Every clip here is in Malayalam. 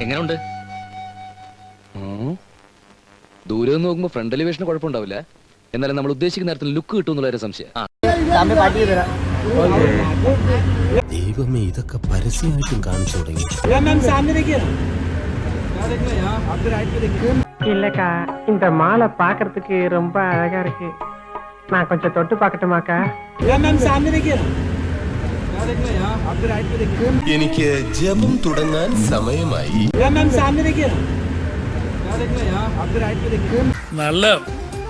എങ്ങനെയുണ്ട്? ദൂരെ നിന്ന് നോക്കുമ്പോ ഫ്രണ്ട് എലിവേഷന് കുഴപ്പമുണ്ടാവില്ല. എന്നാലും നമ്മൾ ഉദ്ദേശിക്കുന്ന നേരത്തിൽ ലുക്ക് കിട്ടും എന്നുള്ള സംശയം. ദൈവമേ, ഇതൊക്കെ പരസ്യമായിട്ടും കാണിച്ചു തുടങ്ങി. இல்லக்கா, இந்த மாலை பாக்குறதுக்கு ரொம்ப அழகா இருக்கு. நான் கொஞ்சம் தொட்டு பார்க்கட்டுமாக்கா? എനിക്ക് ജപം തുടങ്ങാൻ സമയമായി. നല്ല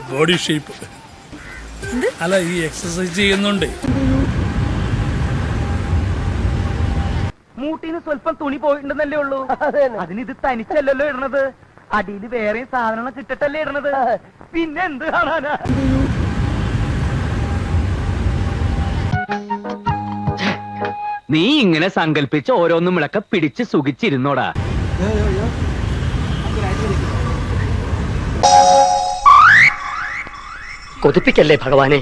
ബോഡി ഷേപ്പ്. അല്ല, ഈ എക്സസൈസ് ചെയ്യുന്നുണ്ട്. മൂട്ടിന്ന് സ്വല്പം തുണി പോയിട്ടുണ്ടെന്നല്ലേ ഉള്ളൂ. അതിനിത് തനിച്ചല്ലല്ലോ ഇടണത്. അടിയിൽ വേറെ സാധനങ്ങൾ കിട്ടട്ടല്ലേ ഇടണത്. പിന്നെ എന്ത് കാണാനാ? നീ ഇങ്ങനെ സങ്കല്പിച്ച് ഓരോന്നും വിളക്ക പിടിച്ച് സുഖിച്ചിരുന്നോടാ. കൊതിപ്പിക്കല്ലേ ഭഗവാനെ.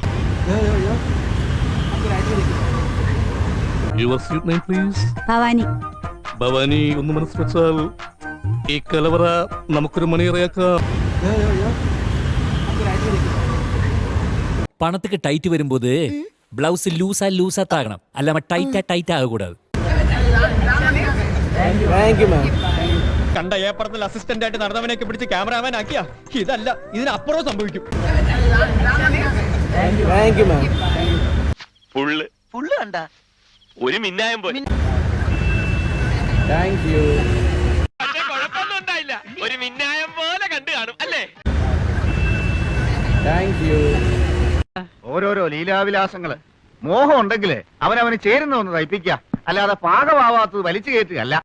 ഭവാനി. ഭവാനി, ഒന്ന് മനസ്സ് വെച്ചാൽ ഈ കലവറ നമുക്കൊരു മണിയറയാക്കാം. പണத்துக்கு டைட் வரும்போது பிளவுஸ் லூசா தாகணும். அல்லாம டைட்டா ஆகக்கூடாது. കണ്ട ഏപ്പറത്തിൽ അസിസ്റ്റന്റ് ആയിട്ട് നടന്നവനെയൊക്കെ പിടിച്ച് ക്യാമറാമാൻ ആക്കിയ ഇതല്ല, ഇതിനപ്പുറം സംഭവിക്കും. ഫുള്ള് കണ്ട ഒരു മിന്നായം പോലെ കുഴപ്പമൊന്നും ഉണ്ടായില്ല. ഒരു മിന്നായം പോലെ കണ്ടു കാണും അല്ലേ? ഓരോരോ ലീലാവിലാസങ്ങള്. മോഹം ഉണ്ടെങ്കിലേ അവനവന് ചേരുന്ന ഒന്ന് തയ്പ്പിക്കുക, അല്ലാതെ പാകമാവാത്തത് വലിച്ചു കയറ്റുകയല്ല.